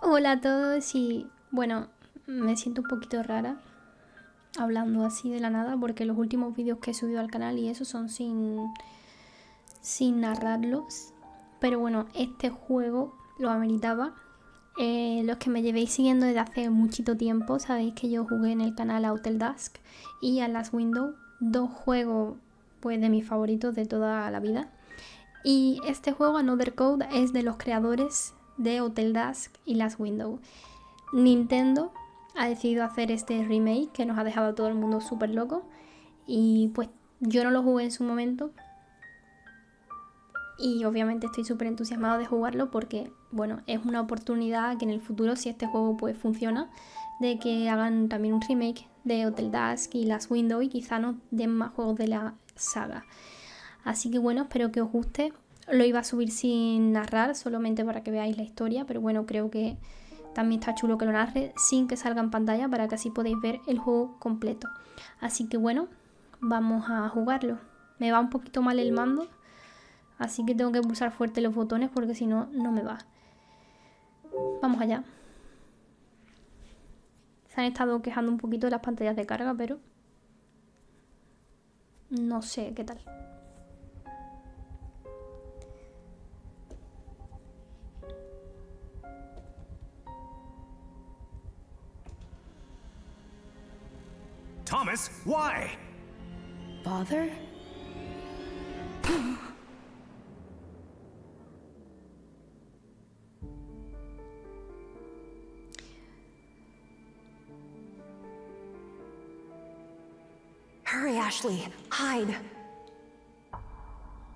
Hola a todos y bueno, me siento un poquito rara hablando así de la nada porque los últimos vídeos que he subido al canal y eso son sin narrarlos. Pero bueno, este juego lo ameritaba. Los que me llevéis siguiendo desde hace muchito tiempo sabéis que yo jugué en el canal a Hotel Dusk y a Last Window, dos juegos pues de mis favoritos de toda la vida. Y este juego, Another Code, es de los creadores de Hotel Dusk y Last Window. Nintendo ha decidido hacer este remake que nos ha dejado a todo el mundo súper loco. Y pues yo no lo jugué en su momento. Y obviamente estoy súper entusiasmada de jugarlo porque, bueno, es una oportunidad que en el futuro, si este juego pues funciona, de que hagan también un remake de Hotel Dusk y Last Window y quizá nos den más juegos de la saga. Así que bueno, espero que os guste. Lo iba a subir sin narrar, solamente para que veáis la historia, pero bueno, creo que también está chulo que lo narre sin que salga en pantalla para que así podáis ver el juego completo. Así que bueno, vamos a jugarlo. Me va un poquito mal el mando, así que tengo que pulsar fuerte los botones porque si no, no me va. Vamos allá. Se han estado quejando un poquito de las pantallas de carga, pero no sé qué tal. Thomas, why? Father? Hurry, Ashley. Hide.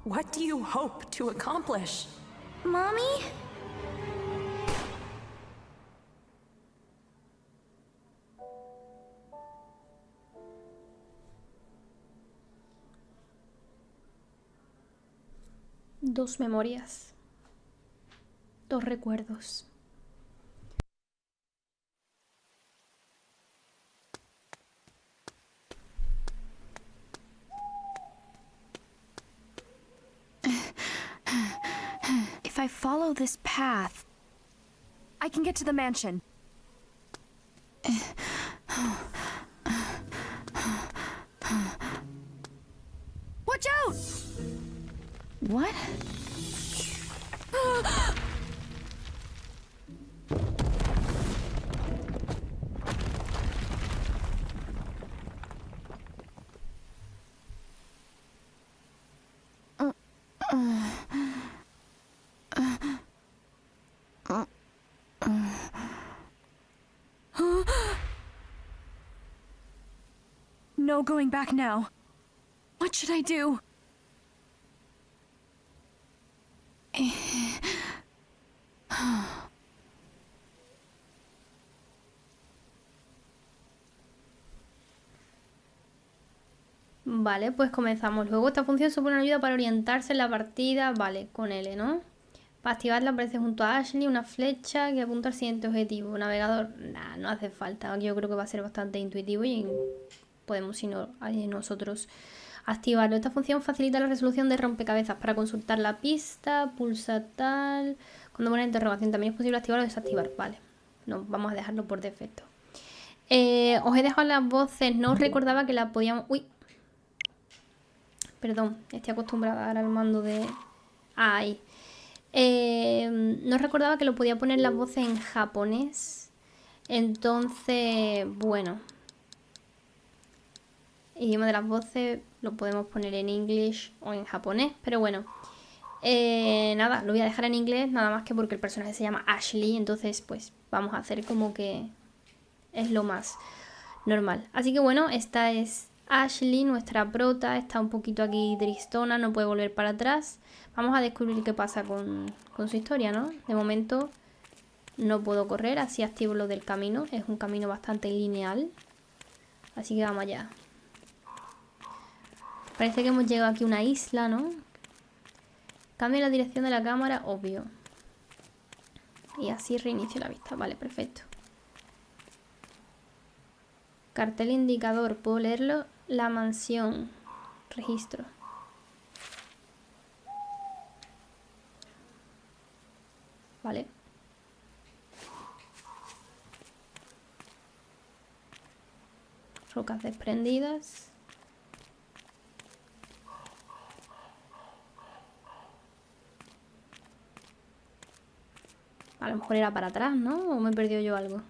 What do you hope to accomplish? Mommy? Dos memorias. Dos recuerdos. If I follow this path, I can get to the mansion. Watch out! What? No going back now. What should I do? Vale, pues comenzamos. Luego esta función supone una ayuda para orientarse en la partida. Vale, con L, ¿no? Para activarla aparece junto a Ashley una flecha que apunta al siguiente objetivo. Navegador, nah, no hace falta. Yo creo que va a ser bastante intuitivo y podemos, si no, nosotros activarlo. Esta función facilita la resolución de rompecabezas. Para consultar la pista, pulsa tal. Cuando pone interrogación también es posible activar o desactivar. Vale, no, vamos a dejarlo por defecto. Os he dejado las voces. No recordaba que la podíamos... Uy. Perdón, estoy acostumbrada ahora al mando de... Ahí. No recordaba que lo podía poner las voces en japonés. Entonces, bueno. Idioma de las voces lo podemos poner en inglés o en japonés. Pero bueno. Nada, lo voy a dejar en inglés. Nada más que porque el personaje se llama Ashley. Entonces, pues vamos a hacer como que es lo más normal. Así que bueno, esta es... Ashley, nuestra prota, está un poquito aquí tristona, no puede volver para atrás. Vamos a descubrir qué pasa con su historia, ¿no? De momento no puedo correr, así activo lo del camino. Es un camino bastante lineal. Así que vamos allá. Parece que hemos llegado aquí a una isla, ¿no? Cambia la dirección de la cámara, obvio. Y así reinicio la vista. Vale, perfecto. Cartel indicador, puedo leerlo. La mansión. Registro. Vale. Rocas desprendidas. A lo mejor era para atrás, ¿no? ¿O me he perdido yo algo?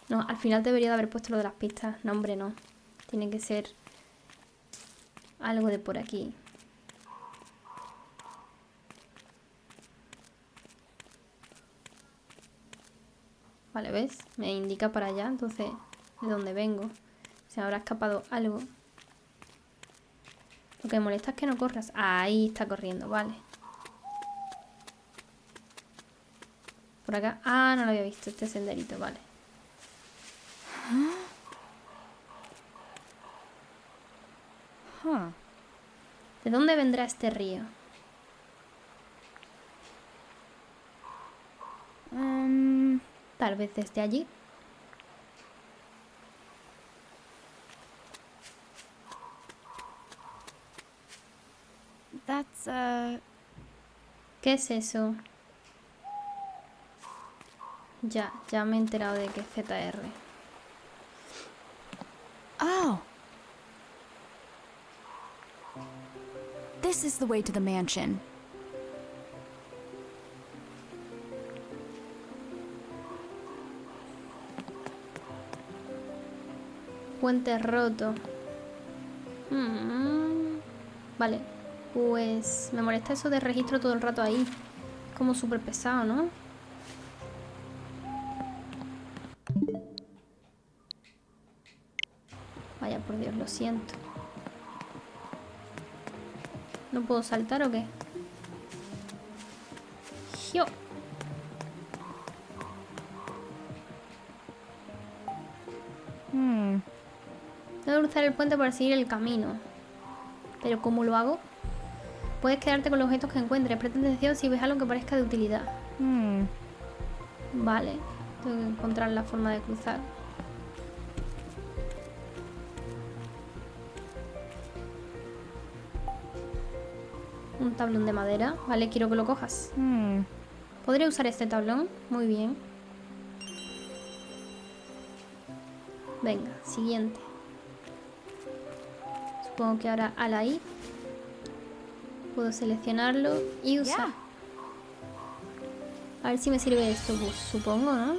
No, al final debería de haber puesto lo de las pistas. No, hombre, no. Tiene que ser algo de por aquí. Vale, ¿ves? Me indica para allá, entonces, ¿de dónde vengo? Se me habrá escapado algo. Lo que me molesta es que no corras. Ahí está corriendo, vale. Por acá. Ah, no lo había visto, este senderito, vale. ¿De dónde vendrá este río? Tal vez desde allí. ¿Qué es eso? Ya me he enterado de que es ZR. Oh. This is the way to the mansion. Puente roto. Vale. Pues me molesta eso de registro todo el rato ahí. Como súper pesado, ¿no? Vaya, por Dios, lo siento. ¿No puedo saltar o qué? ¡Yo! Tengo que cruzar el puente para seguir el camino. Pero ¿cómo lo hago? Puedes quedarte con los objetos que encuentres. Presta atención si ves algo que parezca de utilidad. Vale. Tengo que encontrar la forma de cruzar. Un tablón de madera. Vale, quiero que lo cojas. ¿Podría usar este tablón? Muy bien. Venga, siguiente. Supongo que ahora Allí. Puedo seleccionarlo y usar. A ver si me sirve esto, pues supongo, ¿no?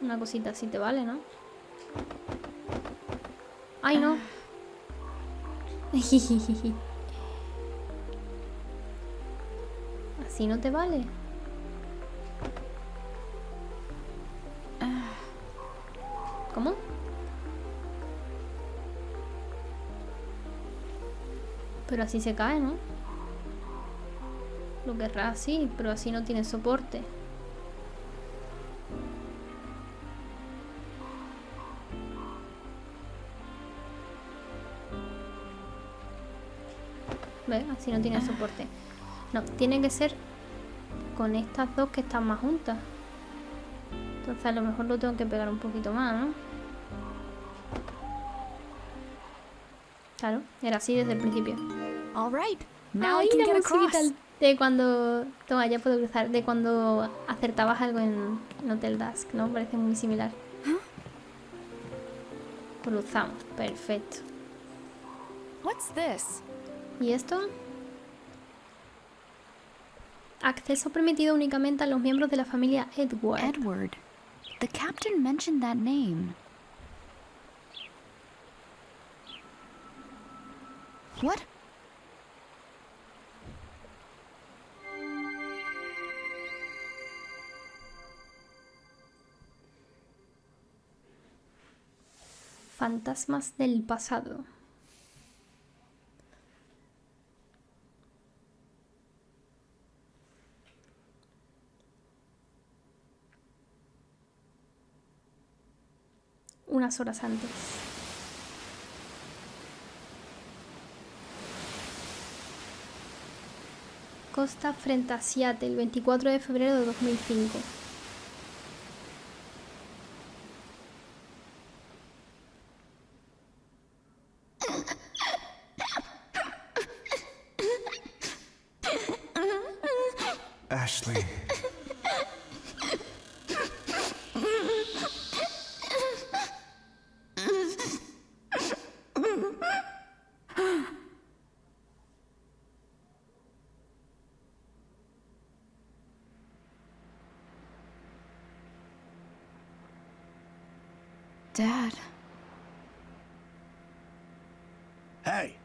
Una cosita así te vale, ¿no? ¡Ay, no! Así no te vale. ¿Cómo? Pero así se cae, ¿no? Lo querrá así, pero así no tiene soporte. ¿Ves? Así no tiene soporte. No, tiene que ser con estas dos que están más juntas. Entonces a lo mejor lo tengo que pegar un poquito más, ¿no? Claro, era así desde el principio. All right. Now I Ay, can la get musiquita across. de cuando... Toma, ya puedo cruzar. De cuando acertabas algo en Hotel Dusk, ¿no? Parece muy similar. Cruzamos, perfecto. What's this? ¿Y esto? Acceso permitido únicamente a los miembros de la familia Edward. Edward. The captain mentioned that name. What? Fantasmas del pasado. Unas horas antes. costa frente a Seattle, el 24 de febrero de 2005. Ashley. Dad. Hey.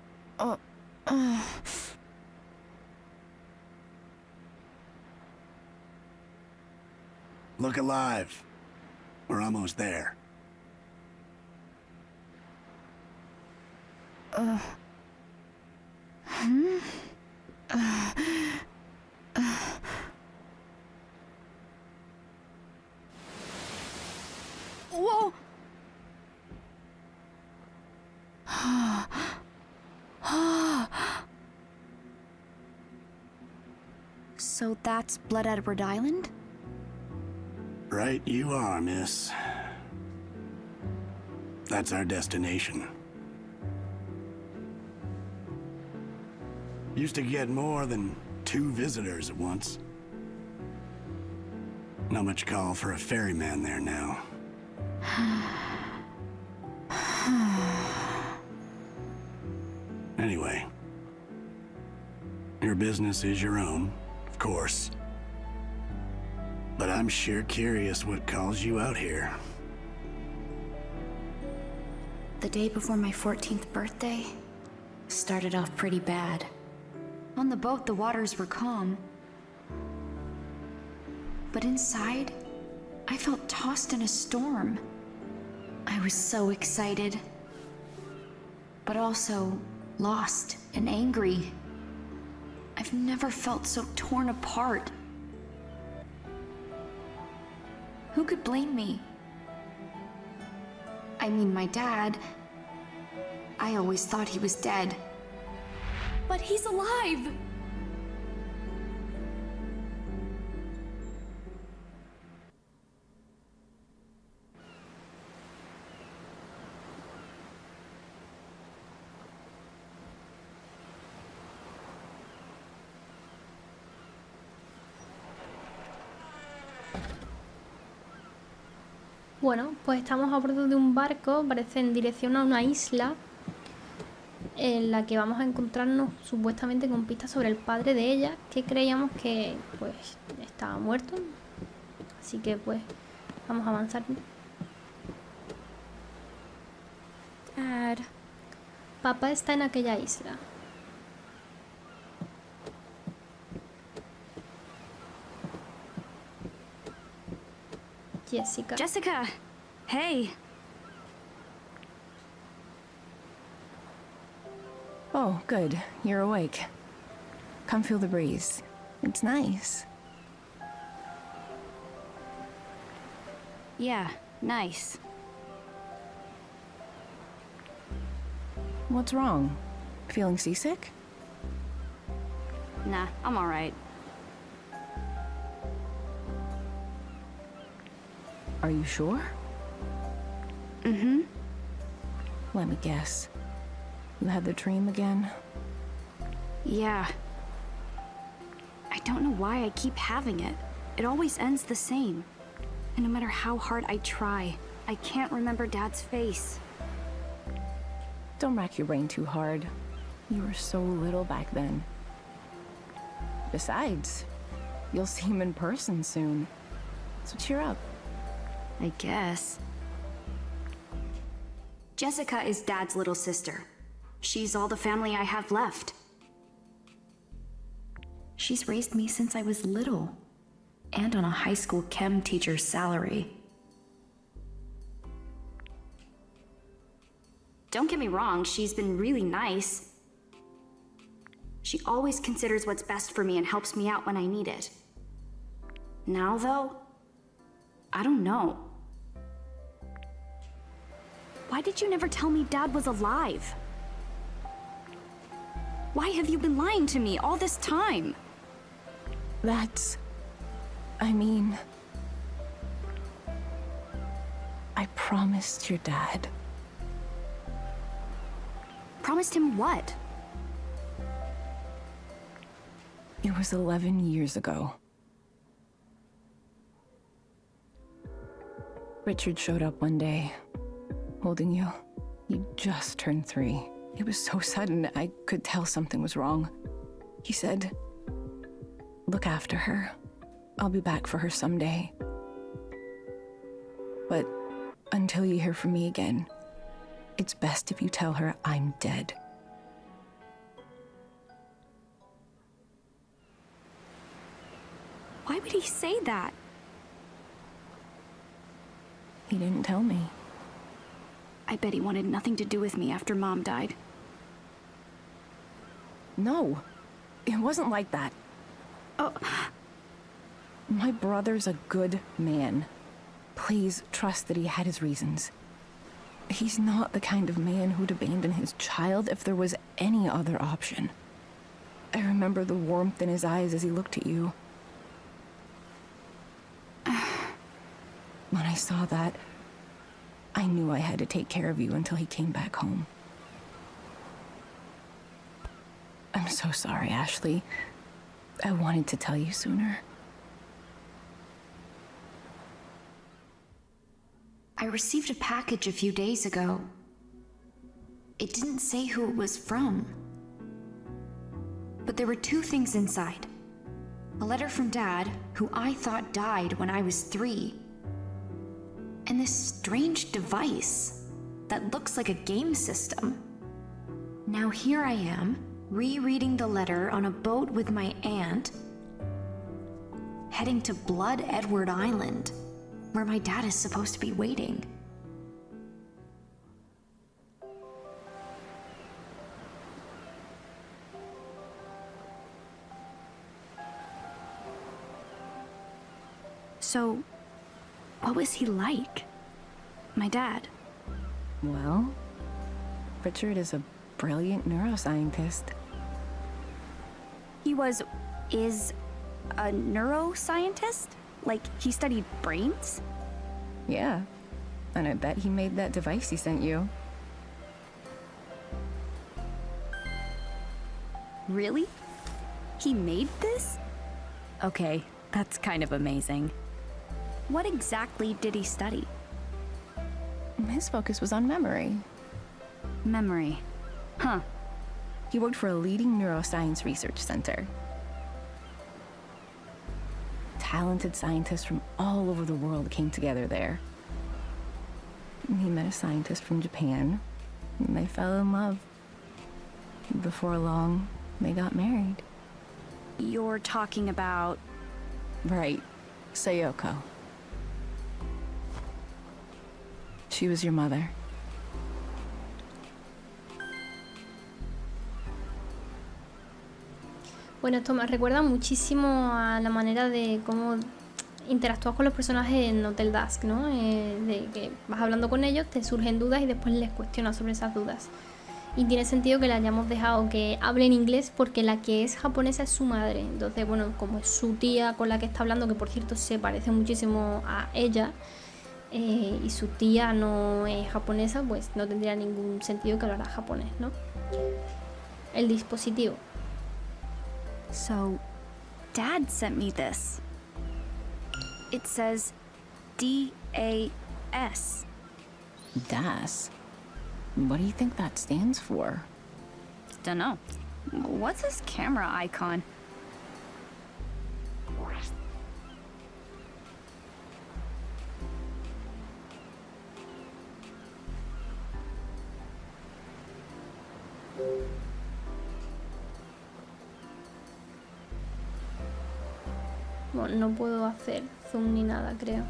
Look alive. We're almost there. Whoa! So that's Blood Edward Island? Right you are, miss. That's our destination. Used to get more than 2 visitors at once. Not much call for a ferryman there now. Anyway, your business is your own, of course. But I'm sure curious what calls you out here. The day before my 14th birthday started off pretty bad. On the boat, the waters were calm. But inside, I felt tossed in a storm. I was so excited, but also lost and angry. I've never felt so torn apart. Who could blame me? I mean, my dad. I always thought he was dead. But he's alive! Bueno, pues estamos a bordo de un barco, parece en dirección a una isla en la que vamos a encontrarnos supuestamente con pistas sobre el padre de ella, que creíamos que pues estaba muerto. Así que pues vamos a avanzar. Dad. Papá está en aquella isla. Jessica. Jessica! Hey! Oh, good. You're awake. Come feel the breeze. It's nice. Yeah, nice. What's wrong? Feeling seasick? Nah, I'm alright. Are you sure? Mm-hmm. Let me guess. You had the dream again? Yeah. I don't know why I keep having it. It always ends the same. And no matter how hard I try, I can't remember Dad's face. Don't rack your brain too hard. You were so little back then. Besides, you'll see him in person soon. So cheer up. I guess. Jessica is Dad's little sister. She's all the family I have left. She's raised me since I was little, and on a high school chem teacher's salary. Don't get me wrong, she's been really nice. She always considers what's best for me and helps me out when I need it. Now, though, I don't know. Why did you never tell me Dad was alive? Why have you been lying to me all this time? I mean, I promised your dad. Promised him what? It was 11 years ago. Richard showed up one day, holding you. You just turned 3. It was so sudden, I could tell something was wrong. He said, "Look after her. I'll be back for her someday. But until you hear from me again, it's best if you tell her I'm dead." Why would he say that? He didn't tell me. I bet he wanted nothing to do with me after Mom died. No, it wasn't like that. Oh, My brother's a good man. Please trust that he had his reasons. He's not the kind of man who'd abandon his child if there was any other option. I remember the warmth in his eyes as he looked at you. When I saw that, I knew I had to take care of you until he came back home. I'm so sorry, Ashley. I wanted to tell you sooner. I received a package a few days ago. It didn't say who it was from. But there were 2 things inside. A letter from Dad, who I thought died when I was 3. And this strange device that looks like a game system. Now here I am, rereading the letter on a boat with my aunt, heading to Blood Edward Island, where my dad is supposed to be waiting. so what was he like? My dad. Well, Richard is a brilliant neuroscientist. He is a neuroscientist? Like, he studied brains? Yeah, and I bet he made that device he sent you. Really? He made this? Okay, that's kind of amazing. What exactly did he study? His focus was on memory. Memory. Huh. He worked for a leading neuroscience research center. Talented scientists from all over the world came together there. He met a scientist from Japan, and they fell in love. Before long, they got married. You're talking about... Right, Sayoko. She was your mother. Bueno, esto me recuerda muchísimo a la manera de cómo interactúas con los personajes en Hotel Dusk, ¿no? De que vas hablando con ellos, te surgen dudas y después les cuestionas sobre esas dudas. Y tiene sentido que le hayamos dejado que hable en inglés porque la que es japonesa es su madre. Entonces, bueno, como es su tía con la que está hablando, que por cierto se parece muchísimo a ella, y su tía no es japonesa, pues no tendría ningún sentido que hablara japonés, ¿no? El dispositivo. So, Dad sent me this. It says DAS. DAS? What do you think that stands for? Dunno. What's this camera icon? Bueno, no puedo hacer zoom ni nada, creo.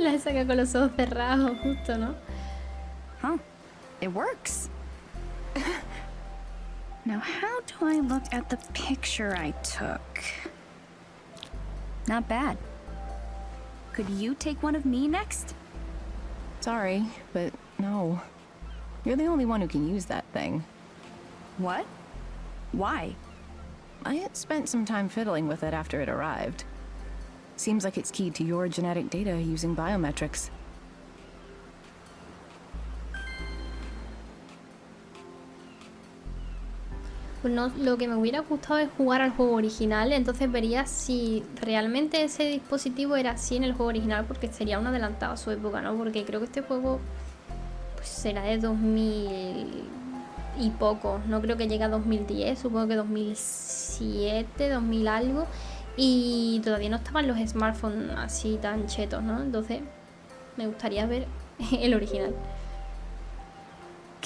La saca con los ojos cerrados, justo, ¿no? Huh. It works. Now, how do I look at the picture I took? Not bad. Could you take one of me next? Sorry, but no. You're the only one who can use that thing. What? Why? I spent some time fiddling with it after it arrived. Seems like it's keyed to your genetic data using biometrics. Pues no, lo que me hubiera gustado es jugar al juego original, entonces vería si realmente ese dispositivo era así en el juego original, porque sería un adelantado a su época, ¿no? Porque creo que este juego pues será de 2000 y poco, no creo que llegue a 2010, supongo que 2007, 2000 algo, y todavía no estaban los smartphones así tan chetos, ¿no? Entonces me gustaría ver el original.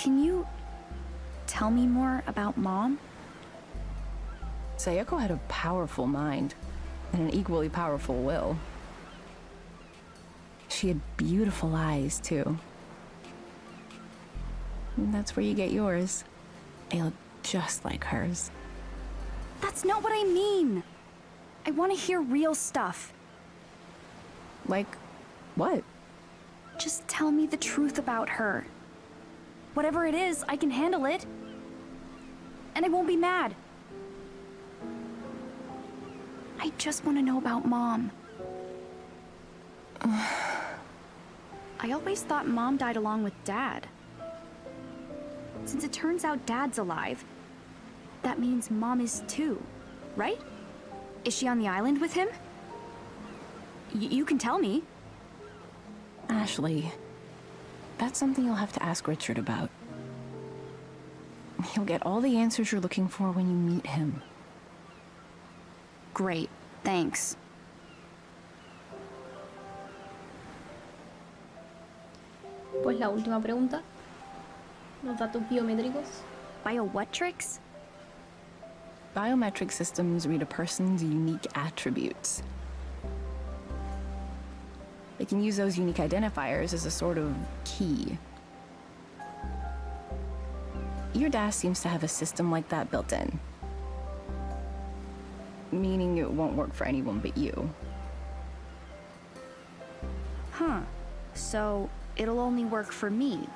Can you tell me more about Mom? Sayoko had a powerful mind and an equally powerful will. She had beautiful eyes, too. And that's where you get yours. They look just like hers. That's not what I mean. I want to hear real stuff. Like, what? Just tell me the truth about her. Whatever it is, I can handle it. And I won't be mad. I just want to know about Mom. I always thought Mom died along with Dad. Since it turns out Dad's alive, that means Mom is too, right? Is she on the island with him? You can tell me. Ashley, that's something you'll have to ask Richard about. He'll get all the answers you're looking for when you meet him. Great, thanks. Pues la última pregunta. Los datos biométricos. Biometrics? Biometric systems read a person's unique attributes. They can use those unique identifiers as a sort of key. Your DAS seems to have a system like that built in. Meaning it won't work for anyone but you. Huh. So, it'll only work for me.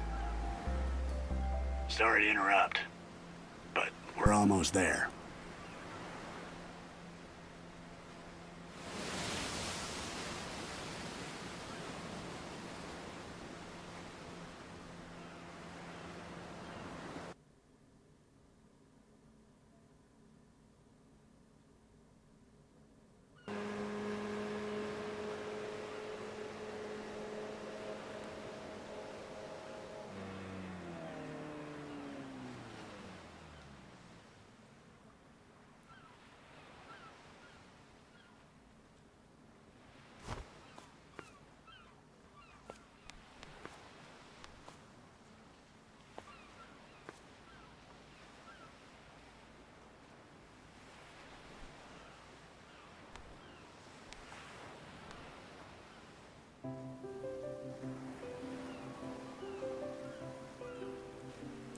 Sorry to interrupt, but we're almost there.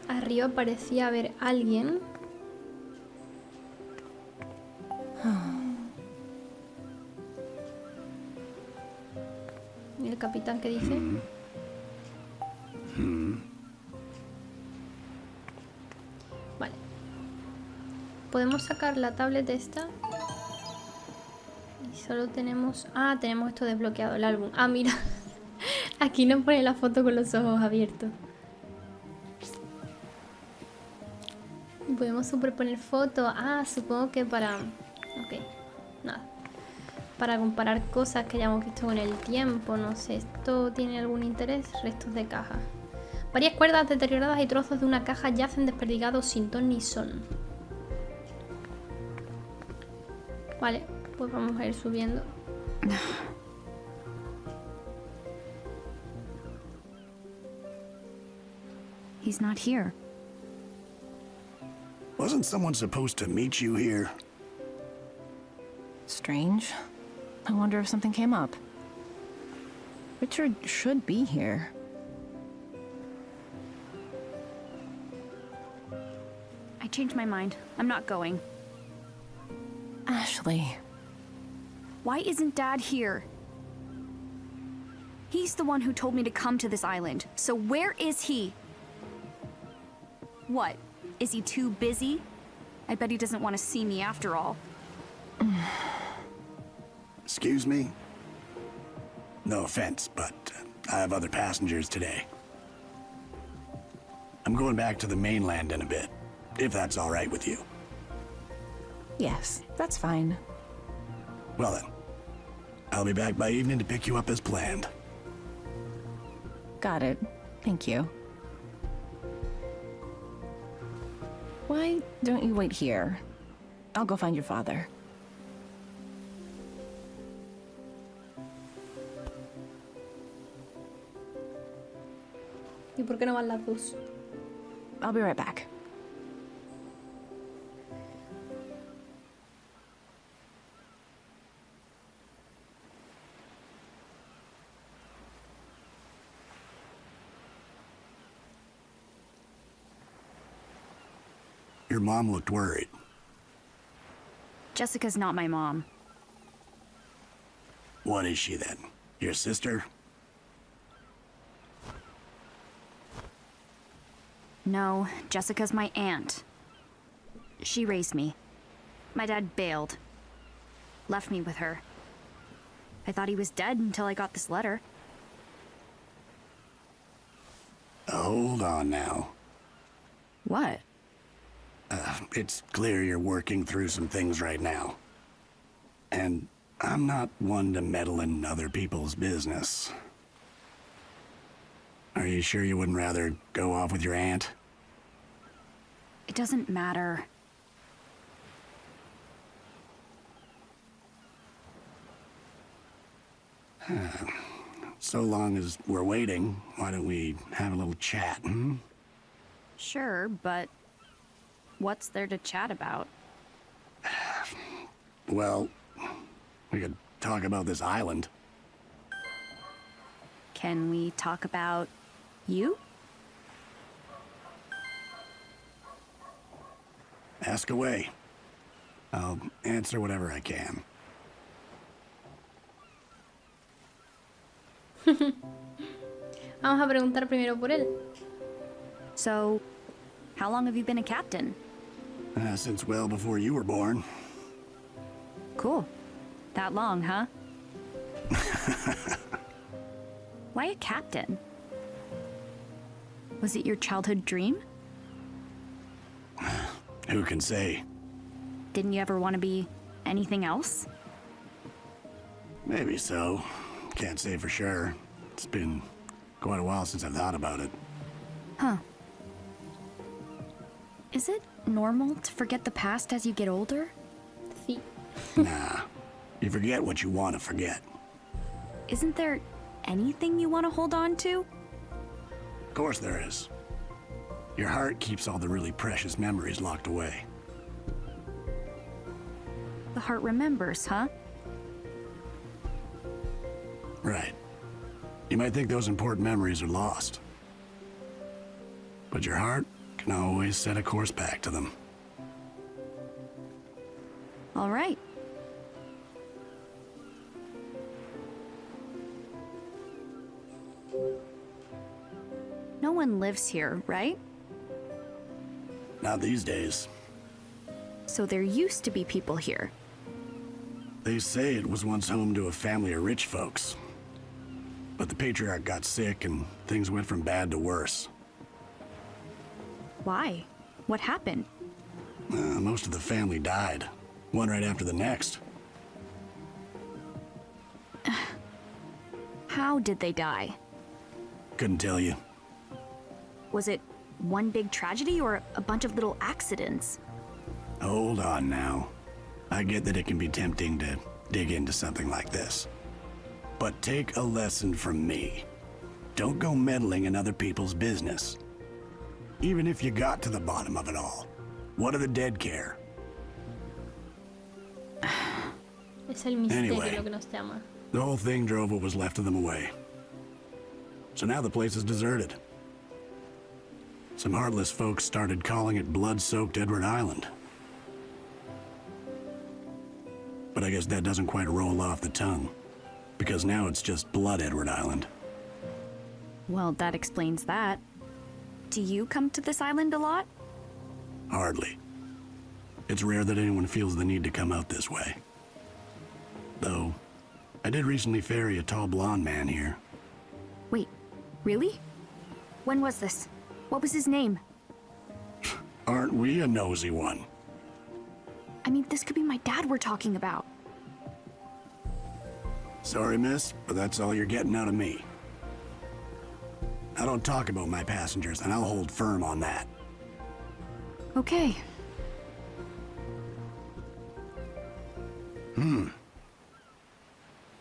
Arriba parecía haber alguien. ¿Y el capitán qué dice? Vale. Podemos sacar la tablet esta. Y solo tenemos... Ah, tenemos esto desbloqueado, el álbum. Ah, mira. Aquí nos pone la foto con los ojos abiertos. Podemos superponer fotos. Ah, supongo que para... Ok, nada. Para comparar cosas que hayamos visto con el tiempo. No sé, ¿esto tiene algún interés? Restos de caja. Varias cuerdas deterioradas y trozos de una caja yacen desperdigados sin ton ni son. Vale, pues vamos a ir subiendo. He's not here. Wasn't someone supposed to meet you here? Strange. I wonder if something came up. Richard should be here. I changed my mind. I'm not going. Ashley. Why isn't Dad here? He's the one who told me to come to this island. So where is he? What? Is he too busy? I bet he doesn't want to see me after all. Excuse me? No offense, but I have other passengers today. I'm going back to the mainland in a bit, if that's all right with you. Yes, that's fine. Well then, I'll be back by evening to pick you up as planned. Got it. Thank you. Why don't you wait here? I'll go find your father. ¿Y por qué no van las dos? I'll be right back. Your mom looked worried. Jessica's not my mom. What is she then? Your sister? No, Jessica's my aunt. She raised me. My dad bailed. Left me with her. I thought he was dead until I got this letter. Hold on now. What? It's clear you're working through some things right now. And I'm not one to meddle in other people's business. Are you sure you wouldn't rather go off with your aunt? It doesn't matter. So long as we're waiting, why don't we have a little chat, hmm? Sure, but what's there to chat about? Well, we could talk about this island. Can we talk about you? Ask away. I'll answer whatever I can. Vamos a preguntar primero por él. So, how long have you been a captain? Since well before you were born. Cool. That long, huh? Why a captain? Was it your childhood dream? Who can say? Didn't you ever want to be anything else? Maybe so. Can't say for sure. It's been quite a while since I've thought about it. Huh. Is it normal to forget the past as you get older? Sí. Nah. You forget what you want to forget. Isn't there anything you want to hold on to? Of course there is. Your heart keeps all the really precious memories locked away. The heart remembers, huh? Right. You might think those important memories are lost. But your heart can always set a course back to them. All right. No one lives here, right? Not these days. So there used to be people here. They say it was once home to a family of rich folks. But the patriarch got sick and things went from bad to worse. Why? What happened? Most of the family died, one right after the next. How did they die? Couldn't tell you. Was it one big tragedy or a bunch of little accidents? Hold on now. I get that it can be tempting to dig into something like this. But take a lesson from me. Don't go meddling in other people's business. Even if you got to the bottom of it all, what do the dead care? Es el misterio Anyway. lo que nos llama. The whole thing drove what was left of them away. So now the place is deserted. Some heartless folks started calling it blood-soaked Edward Island. But I guess that doesn't quite roll off the tongue, because now it's just Blood Edward Island. Well, that explains that. Do you come to this island a lot? Hardly. It's rare that anyone feels the need to come out this way. Though, I did recently ferry a tall blonde man here. Wait, really? When was this? What was his name? Aren't we a nosy one? I mean, this could be my dad we're talking about. Sorry, miss, but that's all you're getting out of me. I don't talk about my passengers, and I'll hold firm on that. Okay.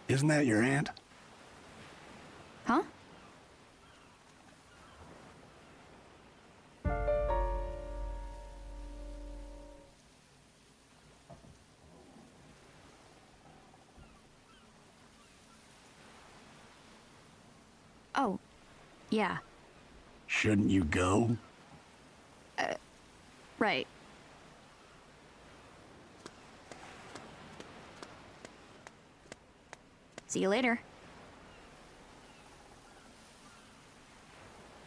Isn't that your aunt? Huh? Oh, yeah, Shouldn't you go? right. See you later.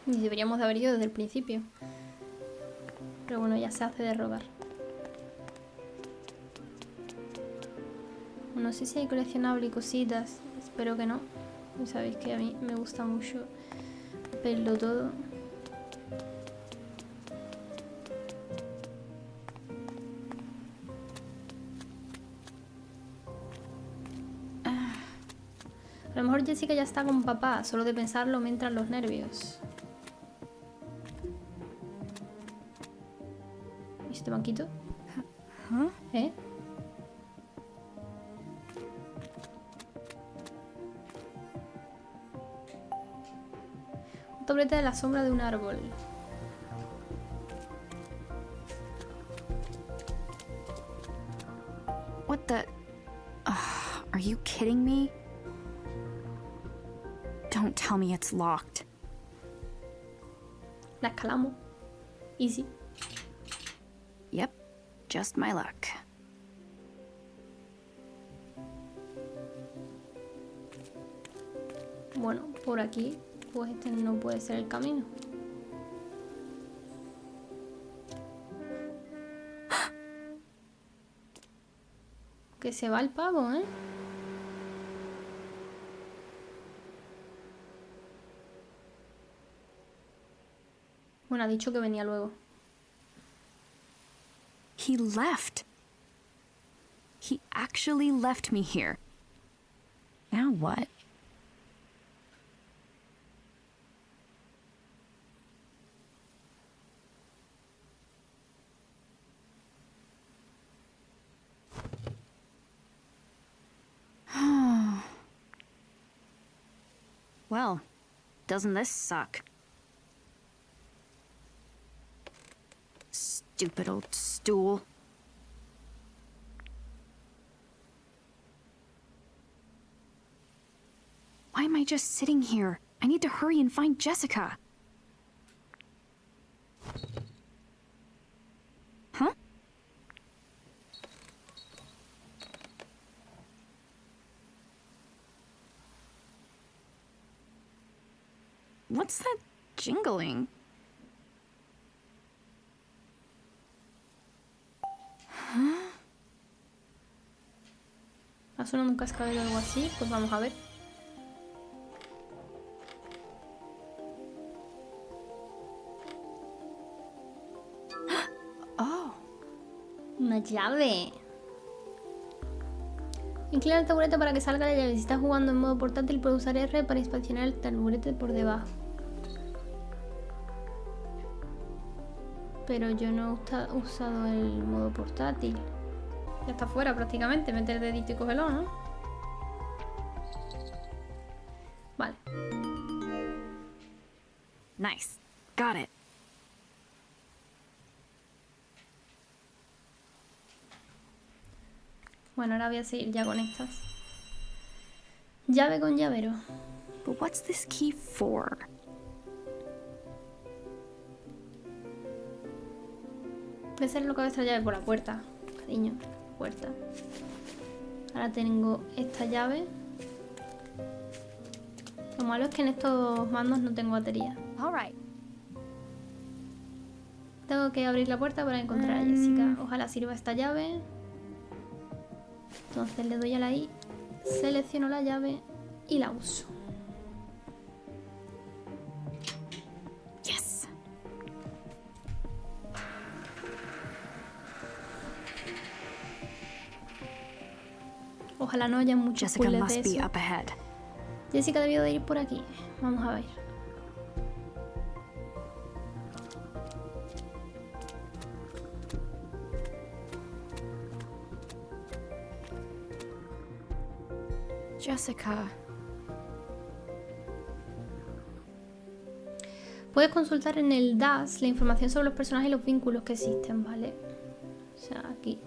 Y deberíamos de haber ido desde el principio. Pero bueno, ya se hace de rogar. No sé si hay coleccionable y cositas. Espero que no. Ya sabéis que a mí me gusta mucho verlo todo. A lo mejor Jessica ya está con papá, solo de pensarlo me entran los nervios. ¿Y este banquito? ¿Eh? Un tablete de la sombra de un árbol. What the... are you kidding me? Don't tell me it's locked. La escalamos. Easy. Yep, just my luck. Bueno, por aquí, pues este no puede ser el camino. Que se va el pavo, ¿eh? Bueno, ha dicho que venía luego. He left. He actually left me here. Now what? Well, doesn't this suck? Stupid old stool. Why am I just sitting here? I need to hurry and find Jessica. Huh? What's that jingling? ¿Ha sonado un cascabel o algo así? Pues vamos a ver. Oh. Una llave. Inclina el taburete para que salga la llave. Si estás jugando en modo portátil, puedes usar R para inspeccionar el taburete por debajo. Pero yo no he usado el modo portátil. Ya está fuera prácticamente. Mete el dedito y cógelo, ¿no? Vale. Nice. Got it. Bueno, ahora voy a seguir ya con estas. Llave con llavero. But what's this key for? Puede ser lo que va a esta llave por la puerta. Cariño, puerta. Ahora tengo esta llave. Lo malo es que en estos mandos no tengo batería. All right. Tengo que abrir la puerta para encontrar a Jessica. Ojalá sirva esta llave. Entonces le doy a la I, selecciono la llave y la uso. Yes. Ojalá no haya muchos Jessica puzzles must de be eso. up ahead. Jessica debió de ir por aquí. Vamos a ver. Jessica. Puedes consultar en el DAS la información sobre los personajes y los vínculos que existen, ¿vale? O sea, aquí.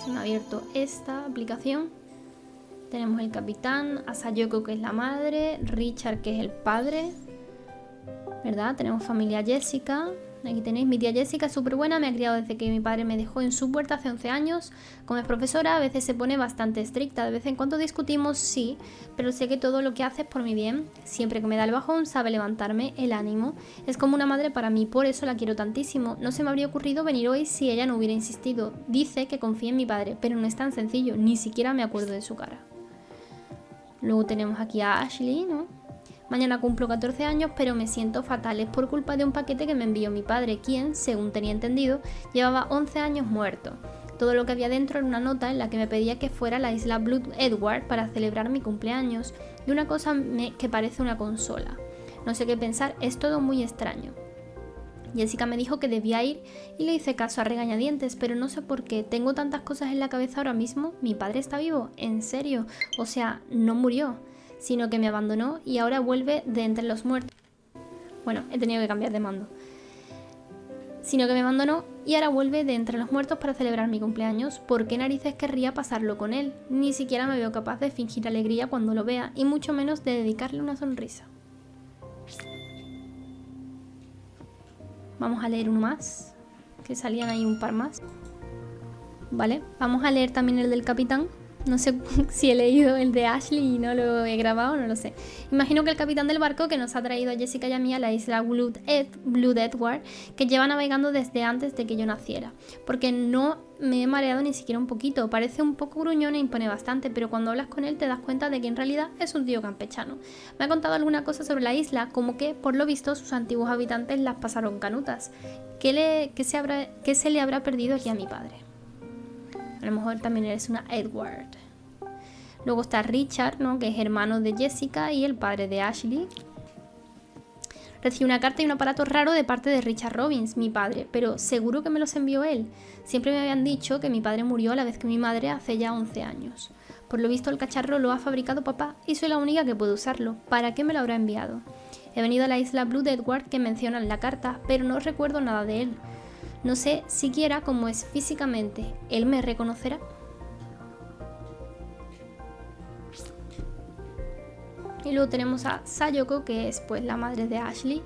Se me ha abierto esta aplicación. Tenemos el capitán, a Sayoko, que es la madre, Richard, que es el padre, ¿verdad? Tenemos familia Jessica. Aquí tenéis, mi tía Jessica es súper buena, me ha criado desde que mi padre me dejó en su puerta hace 11 años. Como es profesora, a veces se pone bastante estricta, de vez en cuando discutimos, sí, pero sé que todo lo que hace es por mi bien. Siempre que me da el bajón, sabe levantarme el ánimo. Es como una madre para mí, por eso la quiero tantísimo. No se me habría ocurrido venir hoy si ella no hubiera insistido. Dice que confía en mi padre, pero no es tan sencillo, ni siquiera me acuerdo de su cara. Luego tenemos aquí a Ashley, ¿no? Mañana cumplo 14 años, pero me siento fatal. Es por culpa de un paquete que me envió mi padre, quien, según tenía entendido, llevaba 11 años muerto. Todo lo que había dentro era una nota en la que me pedía que fuera a la isla Blood Edward para celebrar mi cumpleaños, y una cosa que parece una consola. No sé qué pensar, es todo muy extraño. Jessica me dijo que debía ir y le hice caso a regañadientes, pero no sé por qué. Tengo tantas cosas en la cabeza ahora mismo. ¿Mi padre está vivo? ¿En serio? O sea, no murió, sino que me abandonó y ahora vuelve de entre los muertos. Bueno, he tenido que cambiar de mando. Sino que me abandonó y ahora vuelve de entre los muertos para celebrar mi cumpleaños. ¿Por qué narices querría pasarlo con él? Ni siquiera me veo capaz de fingir alegría cuando lo vea, y mucho menos de dedicarle una sonrisa. Vamos a leer uno más, que salían ahí un par más. Vale, vamos a leer también el del capitán. No sé si he leído el de Ashley y no lo he grabado, no lo sé. Imagino que el capitán del barco que nos ha traído a Jessica y a mí a la isla Blood Edward, que lleva navegando desde antes de que yo naciera. Porque no me he mareado ni siquiera un poquito. Parece un poco gruñón e impone bastante, pero cuando hablas con él te das cuenta de que en realidad es un tío campechano. Me ha contado alguna cosa sobre la isla, como que, por lo visto, sus antiguos habitantes las pasaron canutas. ¿Qué se le habrá perdido aquí a mi padre? A lo mejor también eres una Edward. Luego está Richard, ¿no? Que es hermano de Jessica y el padre de Ashley. Recibí una carta y un aparato raro de parte de Richard Robbins, mi padre, pero seguro que me los envió él. Siempre me habían dicho que mi padre murió a la vez que mi madre hace ya 11 años. Por lo visto el cacharro lo ha fabricado papá y soy la única que puede usarlo. ¿Para qué me lo habrá enviado? He venido a la isla Blood Edward que menciona en la carta, pero no recuerdo nada de él. No sé siquiera cómo es físicamente. ¿Él me reconocerá? Y luego tenemos a Sayoko, que es pues la madre de Ashley.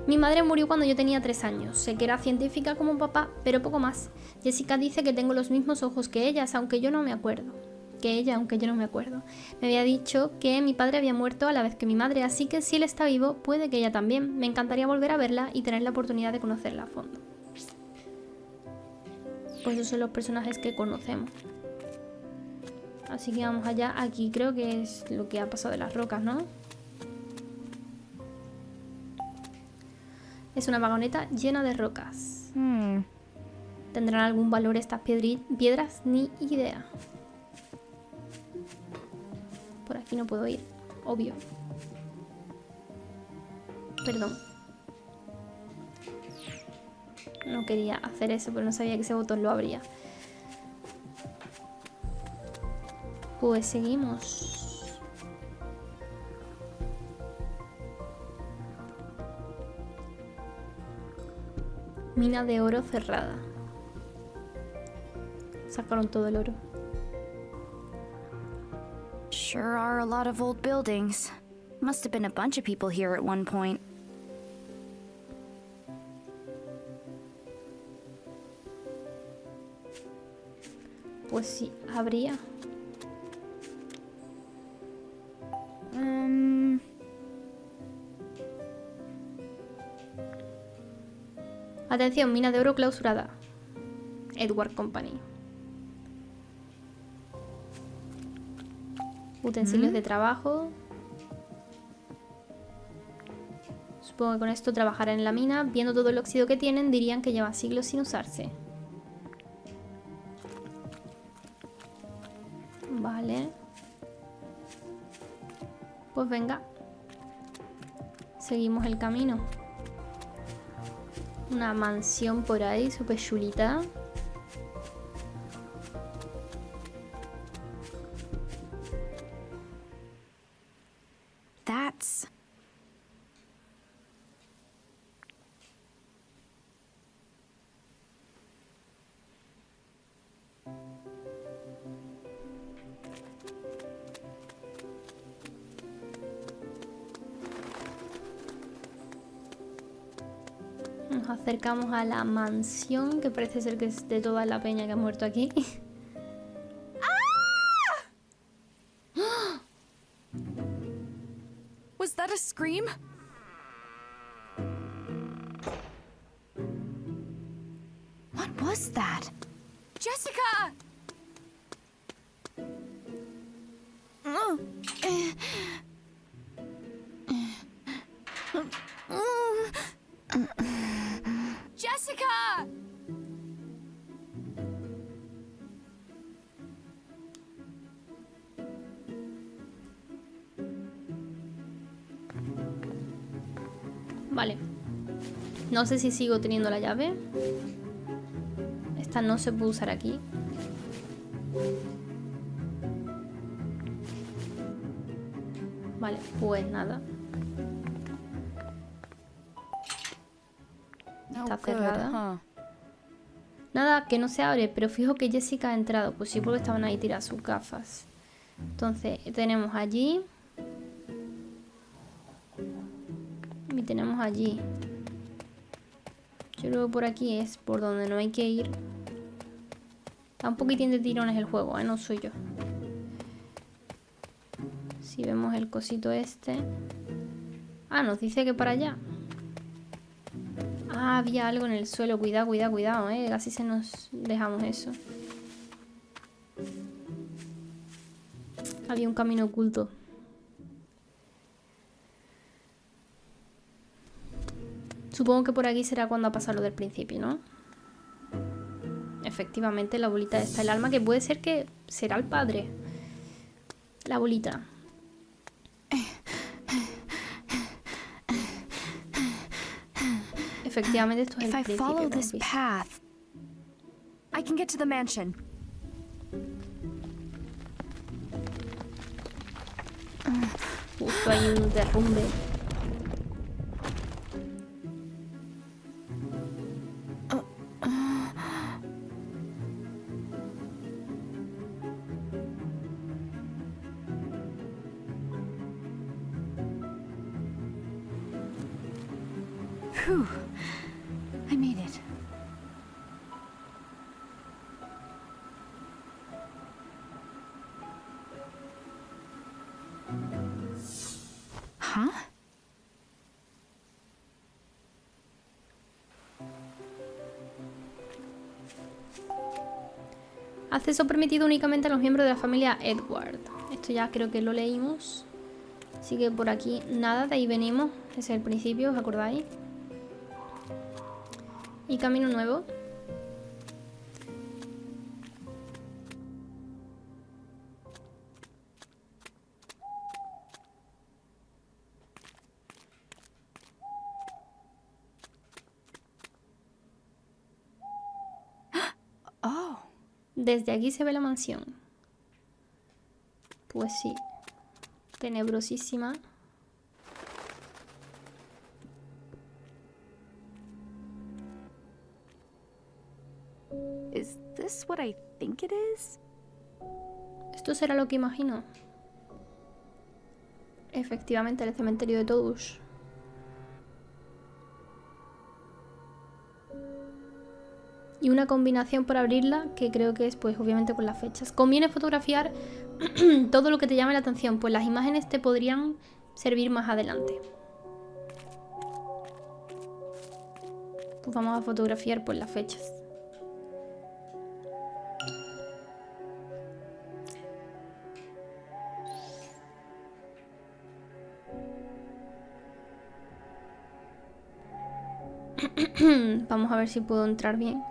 Mi madre murió cuando yo tenía 3 años. Sé que era científica como papá, pero poco más. Jessica dice que tengo los mismos ojos que ellas, aunque yo no me acuerdo. Me había dicho que mi padre había muerto a la vez que mi madre, así que si él está vivo, puede que ella también. Me encantaría volver a verla y tener la oportunidad de conocerla a fondo. Pues esos son los personajes que conocemos. Así que vamos allá. Aquí creo que es lo que ha pasado de las rocas, ¿no? Es una vagoneta llena de rocas. ¿Tendrán algún valor estas piedras? Ni idea. Por aquí no puedo ir, obvio. Perdón. No quería hacer eso, pero no sabía que ese botón lo abría. Pues seguimos. Mina de oro cerrada. Sacaron todo el oro. Sure are a lot of old buildings. Must have been a bunch of people here at one point. Pues sí, habría. Atención, mina de oro clausurada. Edward Company. Utensilios de trabajo. Supongo que con esto trabajarán en la mina. Viendo todo el óxido que tienen, dirían que lleva siglos sin usarse. Vale. Pues venga. Seguimos el camino. Una mansión por ahí, súper chulita. That's... Nos acercamos a la mansión, que parece ser que es de toda la peña que ha muerto aquí. Was that a scream? What was that? Jessica! Jessica! Vale. No sé si sigo teniendo la llave. Esta no se puede usar aquí. Vale, pues nada. Está cerrada. Nada, que no se abre, pero fijo que Jessica ha entrado. Pues sí, porque estaban ahí tiradas sus gafas. Entonces, tenemos allí. Y tenemos allí. Yo creo que por aquí es por donde no hay que ir. Da un poquitín de tirones el juego, no soy yo. Si vemos el cosito este. Ah, nos dice que para allá. Ah, había algo en el suelo. Cuidado, cuidado, cuidado, casi se nos dejamos eso. Había un camino oculto. Supongo que por aquí será cuando ha pasado lo del principio, ¿no? Efectivamente, la bolita está el alma, que puede ser que será el padre. La bolita. Efectivamente, esto es el principio. If I follow this path, I can get to the mansion. Justo hay un derrumbe. Phew. I made it. Huh? Acceso permitido únicamente a los miembros de la familia Edward. Esto ya creo que lo leímos. Así que por aquí nada, de ahí venimos. Ese es el principio, ¿os acordáis? Y camino nuevo. Oh. Desde aquí se ve la mansión. Pues sí. Tenebrosísima. Is this what I think it is? ¿Esto será lo que imagino? Efectivamente, el cementerio de todos. Y una combinación para abrirla, que creo que es, pues, obviamente con las fechas. Conviene fotografiar todo lo que te llame la atención, pues las imágenes te podrían servir más adelante. Pues vamos a fotografiar pues las fechas. Vamos a ver si puedo entrar bien.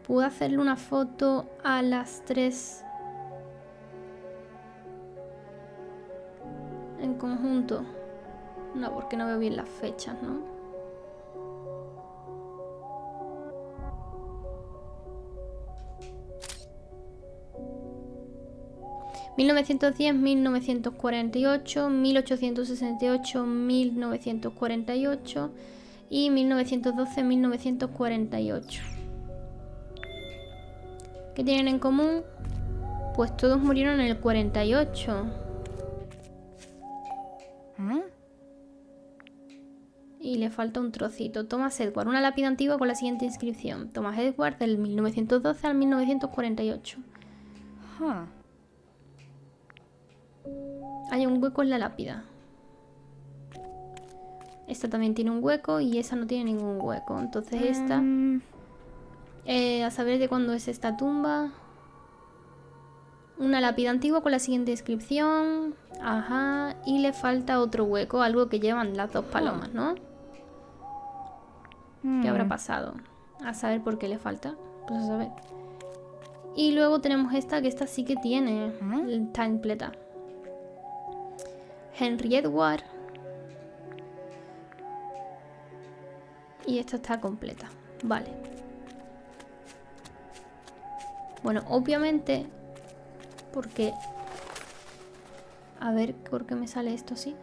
¿Puedo hacerle una foto a las 3 en conjunto? No, porque no veo bien las fechas, ¿no? ¿1910, 1948, 1868, 1948 y 1912, 1948? ¿Qué tienen en común? Pues todos murieron en el 48. Y le falta un trocito. Thomas Edward, una lápida antigua con la siguiente inscripción. Thomas Edward del 1912 al 1948. Hay un hueco en la lápida. Esta también tiene un hueco y esa no tiene ningún hueco. Entonces esta... a saber de cuándo es esta tumba. Una lápida antigua con la siguiente inscripción. Ajá. Y le falta otro hueco. Algo que llevan las dos palomas, ¿no? ¿Qué habrá pasado? A saber por qué le falta. Pues a saber. Y luego tenemos esta, que esta sí que tiene. Está completa. Henry Edward. Y esta está completa. Vale. Bueno, obviamente, porque... A ver, ¿por qué me sale esto así?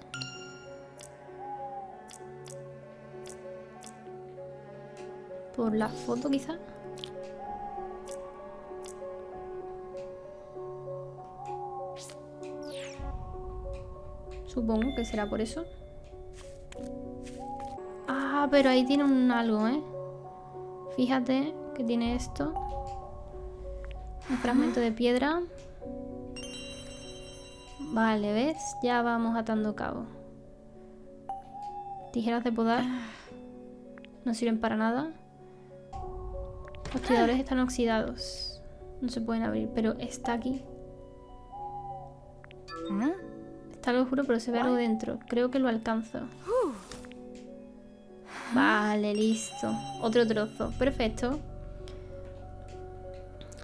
Por la foto, quizá. Supongo que será por eso. Ah, pero ahí tiene un algo, ¿eh? Fíjate que tiene esto. Un fragmento de piedra. Vale, ¿ves? Ya vamos atando cabo. Tijeras de podar. No sirven para nada. Los tiradores están oxidados. No se pueden abrir, pero está aquí. Está algo oscuro, pero se ve algo dentro. Creo que lo alcanzo. Vale, listo. Otro trozo. Perfecto.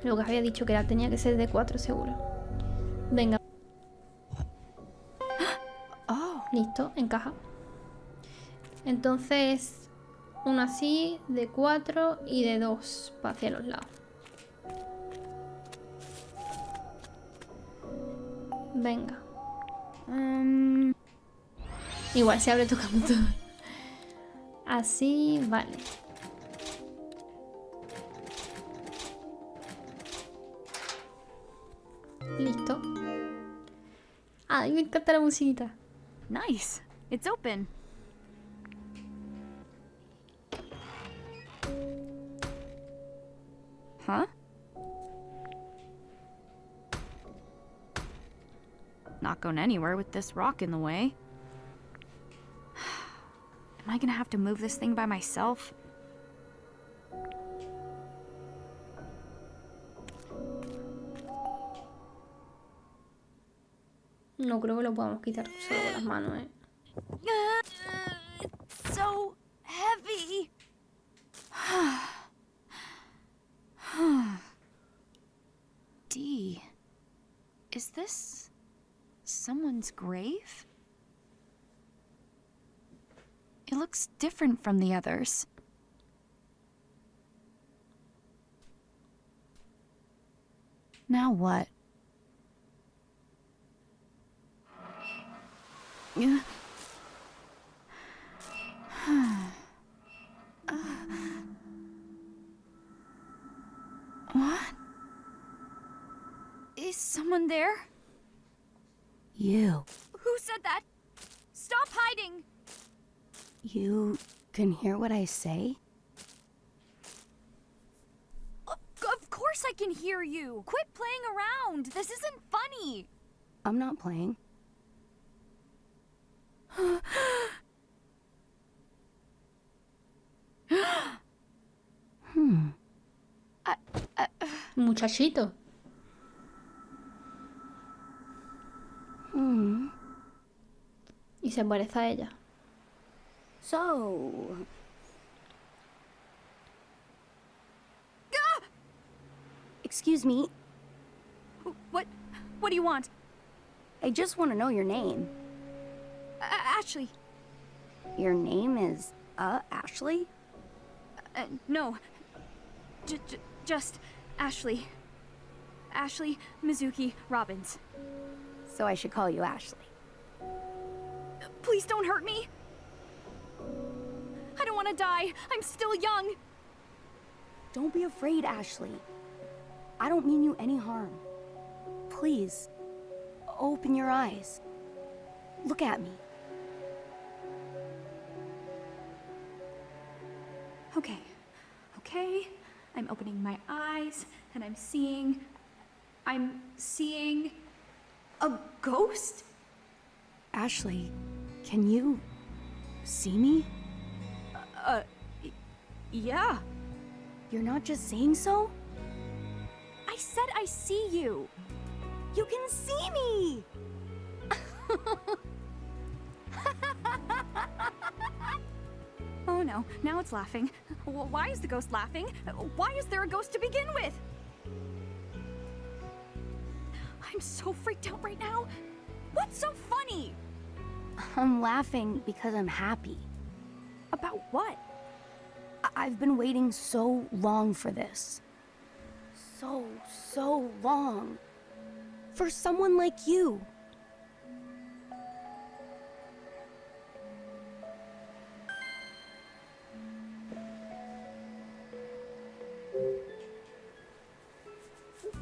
Lo que había dicho que era, tenía que ser de 4 seguro. Venga. Listo, encaja. Entonces, uno así, de 4 y de 2 para hacia los lados. Venga. Igual se abre tocando todo. Así, vale. Listo. Ay, me encanta la musiquita. Nice. It's open. Huh? Not going anywhere with this rock in the way. Am I gonna have to move this thing by myself? No creo que lo podamos quitar solo con las manos, ¿eh? It's so heavy. D. Is this someone's grave? It looks different from the others. Now what? What? Is someone there? You. Who said that? Stop hiding! You can hear what I say? Of course I can hear you! Quit playing around! This isn't funny! I'm not playing. Muchachito. Y se parece a ella. So... Excuse me, What do you want? I just want to know your name. Ashley. Your name is, Ashley? No. Just Ashley. Ashley Mizuki Robbins. So I should call you Ashley. Please don't hurt me. I don't want to die. I'm still young. Don't be afraid, Ashley. I don't mean you any harm. Please, open your eyes. Look at me. Okay. I'm opening my eyes, and I'm seeing a ghost? Ashley, can you see me? Yeah. You're not just saying so? I said I see you. You can see me! Oh no, now it's laughing. Why is the ghost laughing? Why is there a ghost to begin with? I'm so freaked out right now. What's so funny? I'm laughing because I'm happy. About what? I've been waiting so long for this. So long. For someone like you.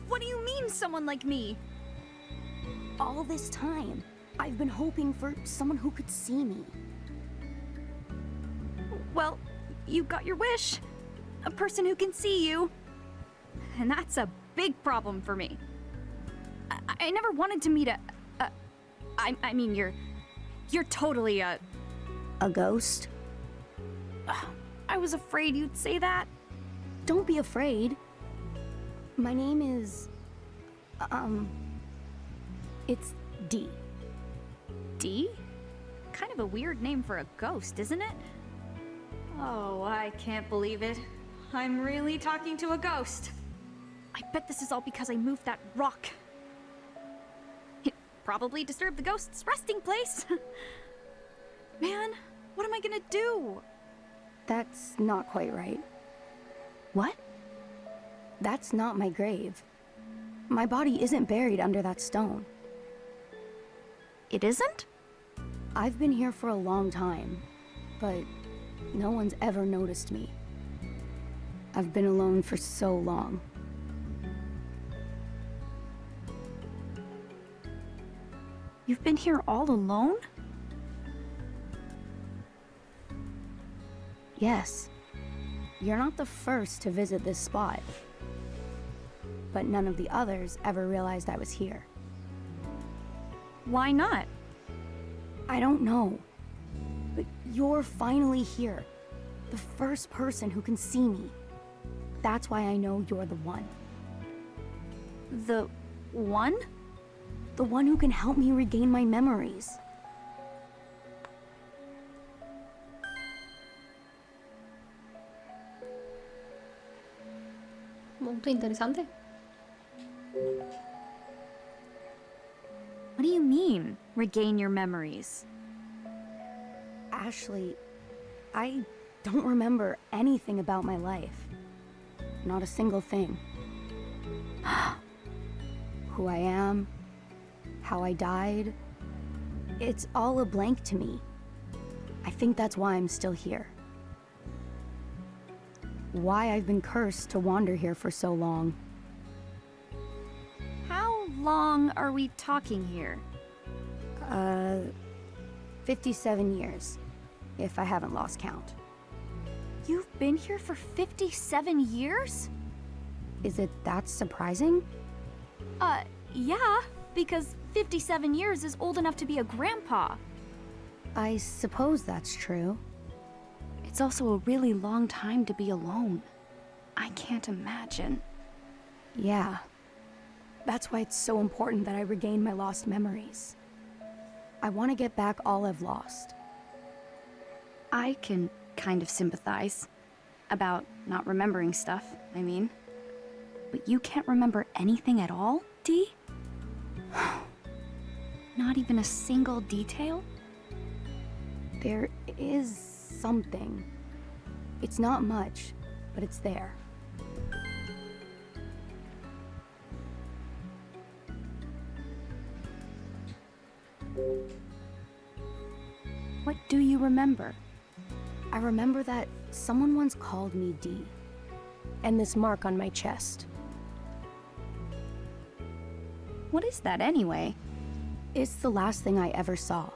What do you mean, someone like me? All this time, I've been hoping for someone who could see me. Well, you got your wish. A person who can see you. And that's a big problem for me. I never wanted to meet I mean, you're totally a ghost? I was afraid you'd say that. Don't be afraid. My name is... It's D. D? Kind of a weird name for a ghost, isn't it? Oh, I can't believe it. I'm really talking to a ghost. I bet this is all because I moved that rock. It probably disturbed the ghost's resting place. Man, what am I gonna do? That's not quite right. What? That's not my grave. My body isn't buried under that stone. It isn't? I've been here for a long time, but no one's ever noticed me. I've been alone for so long. You've been here all alone? Yes. You're not the first to visit this spot. But none of the others ever realized I was here. Why not? I don't know. But you're finally here. The first person who can see me. That's why I know you're the one. The one? The one who can help me regain my memories. Muy interesante. What do you mean, regain your memories? Ashley, I don't remember anything about my life. Not a single thing. Who I am, how I died, it's all a blank to me. I think that's why I'm still here. Why I've been cursed to wander here for so long. How long are we talking here? 57 years, if I haven't lost count. You've been here for 57 years? Is it that surprising? Yeah, because 57 years is old enough to be a grandpa. I suppose that's true. It's also a really long time to be alone. I can't imagine. Yeah. That's why it's so important that I regain my lost memories. I want to get back all I've lost. I can kind of sympathize. About not remembering stuff, I mean. But you can't remember anything at all, Dee? Not even a single detail? There is something. It's not much, but it's there. What do you remember? I remember that someone once called me Dee, and this mark on my chest. What is that anyway? It's the last thing I ever saw.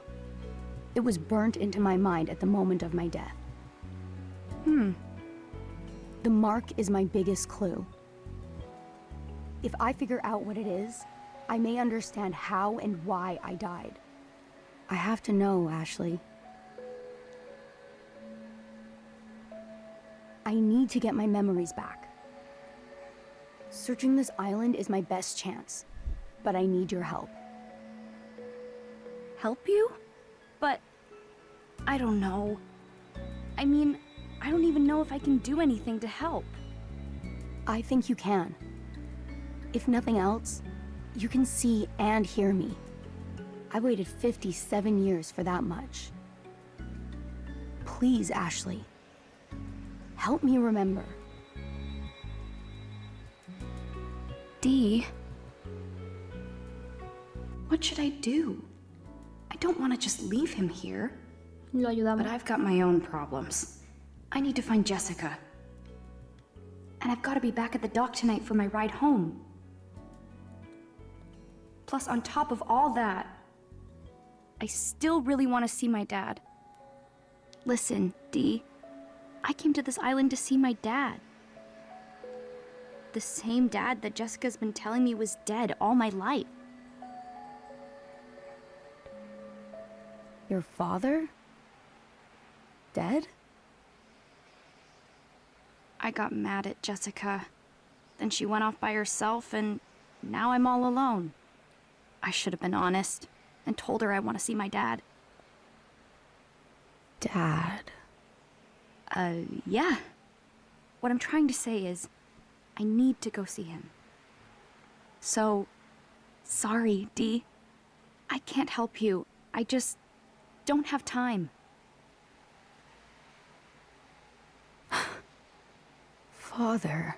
It was burnt into my mind at the moment of my death. The mark is my biggest clue. If I figure out what it is, I may understand how and why I died. I have to know, Ashley. I need to get my memories back. Searching this island is my best chance, but I need your help. Help you? But I don't know. I mean, I don't even know if I can do anything to help. I think you can. If nothing else, you can see and hear me. I waited 57 years for that much. Please, Ashley. Help me remember. Dee, what should I do? I don't want to just leave him here. Lo ayudamos. But I've got my own problems. I need to find Jessica. And I've got to be back at the dock tonight for my ride home. Plus, on top of all that, I still really want to see my dad. Listen, Dee, I came to this island to see my dad. The same dad that Jessica's been telling me was dead all my life. Your father? Dead? I got mad at Jessica. Then she went off by herself, and now I'm all alone. I should have been honest and told her I want to see my dad. Dad. Yeah. What I'm trying to say is, I need to go see him. So, sorry, Dee. I can't help you. I just don't have time. Father.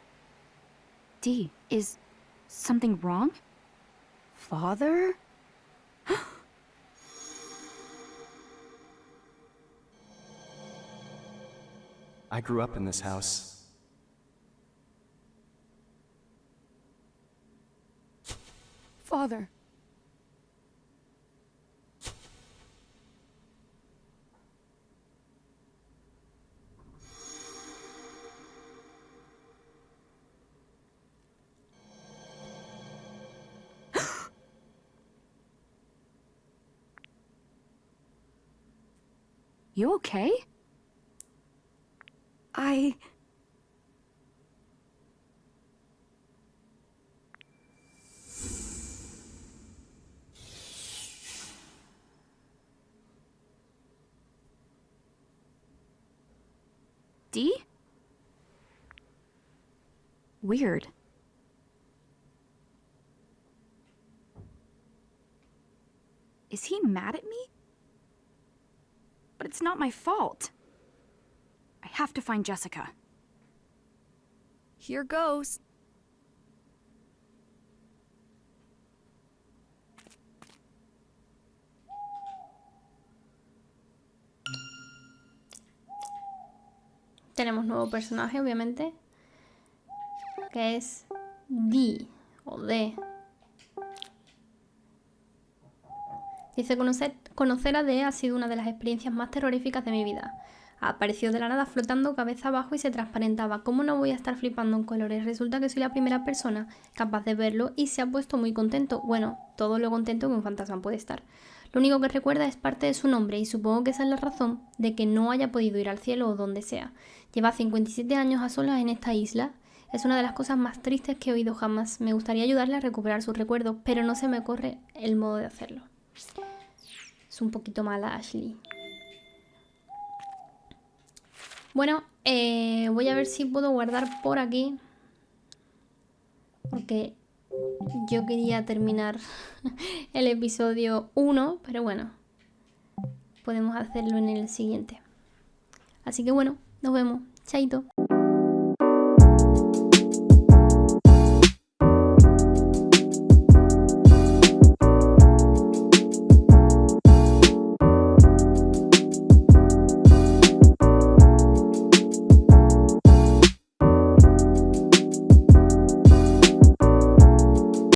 Dee, is something wrong? Father? I grew up in this house. Father. You okay? Dee? Weird. Is he mad at me? But it's not my fault. I have to find Jessica. Here goes. Tenemos nuevo personaje, obviamente, que es Dee, o D. Dice, conocer a D ha sido una de las experiencias más terroríficas de mi vida. Apareció de la nada flotando cabeza abajo y se transparentaba. ¿Cómo no voy a estar flipando en colores? Resulta que soy la primera persona capaz de verlo y se ha puesto muy contento. Bueno, todo lo contento que un fantasma puede estar. Lo único que recuerda es parte de su nombre y supongo que esa es la razón de que no haya podido ir al cielo o donde sea. Lleva 57 años a solas en esta isla. Es una de las cosas más tristes que he oído jamás. Me gustaría ayudarle a recuperar sus recuerdos, pero no se me ocurre el modo de hacerlo. Es un poquito mala Ashley. Bueno, voy a ver si puedo guardar por aquí. Porque yo quería terminar el episodio 1, pero bueno, podemos hacerlo en el siguiente. Así que bueno, nos vemos. Chaito.